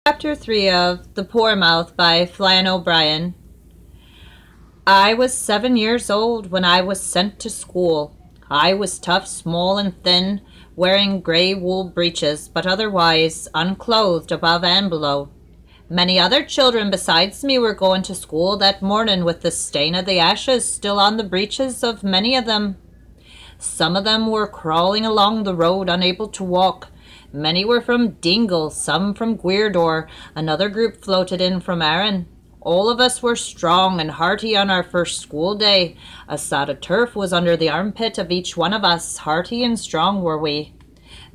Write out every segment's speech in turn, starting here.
Chapter 3 of The Poor Mouth by Flann O'Brien. I was 7 years old when I was sent to school. I was tough, small, and thin, wearing grey wool breeches, but otherwise unclothed above and below. Many other children besides me were going to school that morning with the stain of the ashes still on the breeches of many of them. Some of them were crawling along the road, unable to walk. Many were from Dingle, some from Gwyrdor. Another group floated in from Arran. All of us were strong and hearty on our first school day. A sod of turf was under the armpit of each one of us. Hearty and strong were we.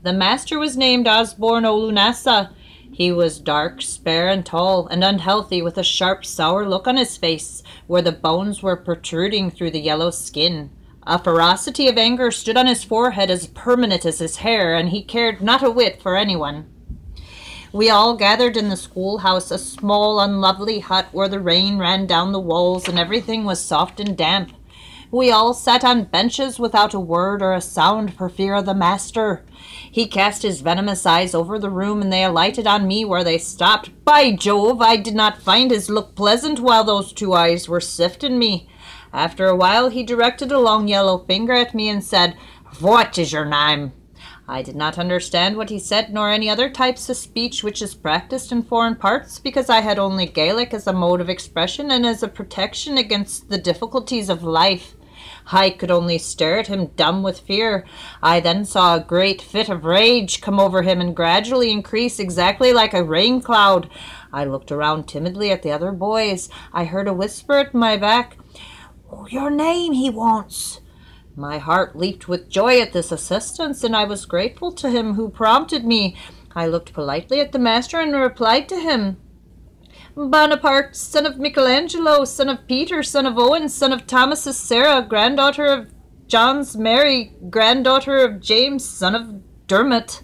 The master was named Osborne O'Lunasa. He was dark, spare, and tall, and unhealthy, with a sharp, sour look on his face, where the bones were protruding through the yellow skin. A ferocity of anger stood on his forehead as permanent as his hair, and he cared not a whit for anyone. We all gathered in the schoolhouse, a small, unlovely hut where the rain ran down the walls and everything was soft and damp. We all sat on benches without a word or a sound for fear of the master. He cast his venomous eyes over the room, and they alighted on me where they stopped. By Jove, I did not find his look pleasant while those two eyes were sifting me. After a while he directed a long yellow finger at me and said, "What is your name?" I did not understand what he said, nor any other types of speech which is practiced in foreign parts, because I had only Gaelic as a mode of expression and as a protection against the difficulties of life. I could only stare at him, dumb with fear. I then saw a great fit of rage come over him and gradually increase, exactly like a rain cloud. I looked around timidly at the other boys. I heard a whisper at my back. "Your name he wants." My heart leaped with joy at this assistance, and I was grateful to him who prompted me. I looked politely at the master and replied to him, "Bonaparte, son of Michelangelo, son of Peter, son of Owen, son of Thomas's Sarah, granddaughter of John's Mary, granddaughter of James, son of Dermot."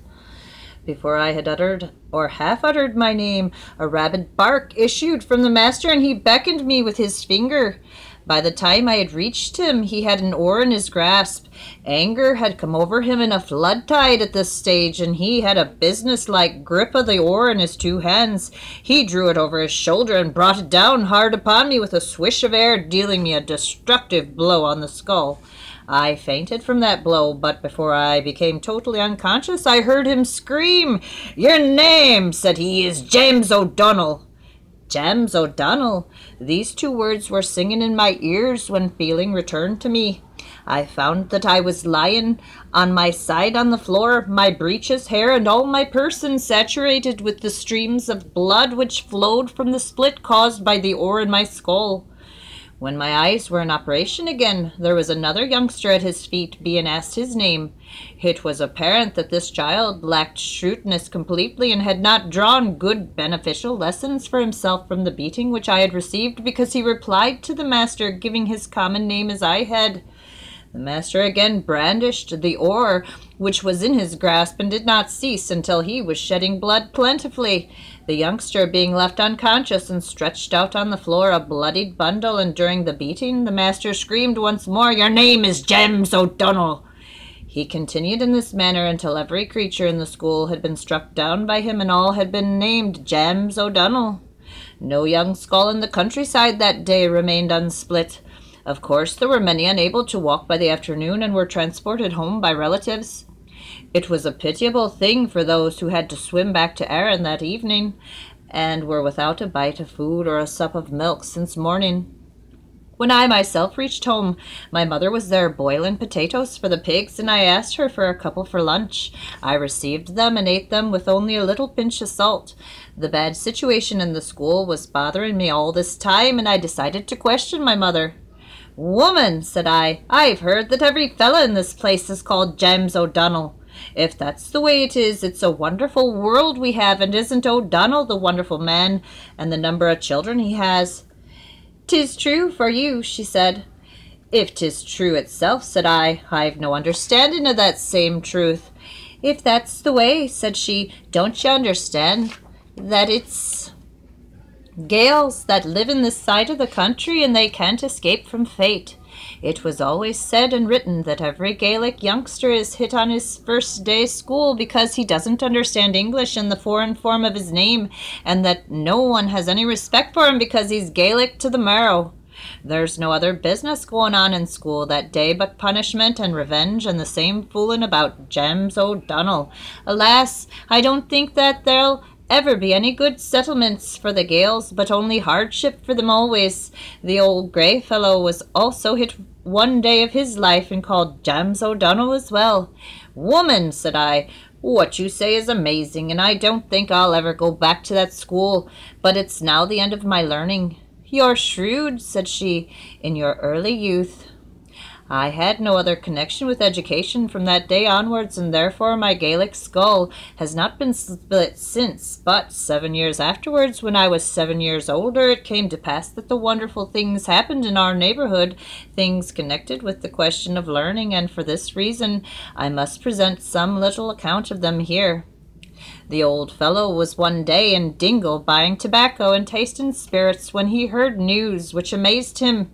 Before I had uttered or half uttered my name, a rabid bark issued from the master, and he beckoned me with his finger. By the time I had reached him, he had an oar in his grasp. Anger had come over him in a flood tide at this stage, and he had a business-like grip of the oar in his two hands. He drew it over his shoulder and brought it down hard upon me with a swish of air, dealing me a destructive blow on the skull. I fainted from that blow, but before I became totally unconscious, I heard him scream. "Your name," said he, "is James O'Donnell." James O'Donnell. These two words were singing in my ears when feeling returned to me. I found that I was lying on my side on the floor, my breeches, hair, and all my person saturated with the streams of blood which flowed from the split caused by the oar in my skull. When my eyes were in operation again, there was another youngster at his feet, being asked his name. It was apparent that this child lacked shrewdness completely, and had not drawn good beneficial lessons for himself from the beating which I had received, because he replied to the master, giving his common name as I had. The master again brandished the oar which was in his grasp, and did not cease until he was shedding blood plentifully, the youngster being left unconscious and stretched out on the floor, a bloodied bundle. And during the beating the master screamed once more, "Your name is James O'Donnell." He continued in this manner until every creature in the school had been struck down by him, and all had been named James O'Donnell. No young skull in the countryside that day remained unsplit. Of course, there were many unable to walk by the afternoon, and were transported home by relatives. It was a pitiable thing for those who had to swim back to Arran that evening, and were without a bite of food or a sup of milk since morning. When I myself reached home, my mother was there boiling potatoes for the pigs, and I asked her for a couple for lunch. I received them and ate them with only a little pinch of salt. The bad situation in the school was bothering me all this time, and I decided to question my mother. "Woman," said I, "I've heard that every fella in this place is called James O'Donnell. If that's the way it is, it's a wonderful world we have, and isn't O'Donnell the wonderful man, and the number of children he has?" "'Tis true for you," she said. "If 'tis true itself," said I, "I've no understanding of that same truth." "If that's the way," said she, "don't you understand that it's Gaels that live in this side of the country, and they can't escape from fate. It was always said and written that every Gaelic youngster is hit on his first day school because he doesn't understand English in the foreign form of his name, and that no one has any respect for him because he's Gaelic to the marrow. There's no other business going on in school that day but punishment and revenge and the same fooling about James O'Donnell. Alas, I don't think that there'll ever be any good settlements for the Gaels, but only hardship for them always. The old grey fellow was also hit one day of his life and called James O'Donnell as well. Woman, said I, what you say is amazing, and I don't think I'll ever go back to that school, but it's now the end of my learning. You're shrewd, said she, in your early youth. I had no other connection with education from that day onwards, and therefore my Gaelic skull has not been split since. But 7 years afterwards, when I was 7 years older, it came to pass that the wonderful things happened in our neighborhood, things connected with the question of learning, and for this reason I must present some little account of them here. The old fellow was one day in Dingle buying tobacco and tasting spirits when he heard news which amazed him.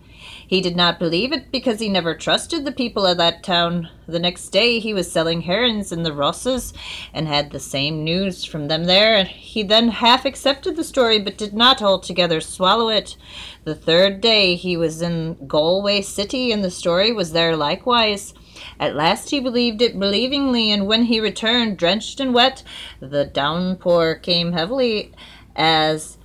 He did not believe it because he never trusted the people of that town. The next day he was selling herrings in the Rosses and had the same news from them there. He then half accepted the story but did not altogether swallow it. The third day he was in Galway City and the story was there likewise. At last he believed it believingly, and when he returned, drenched and wet, the downpour came heavily as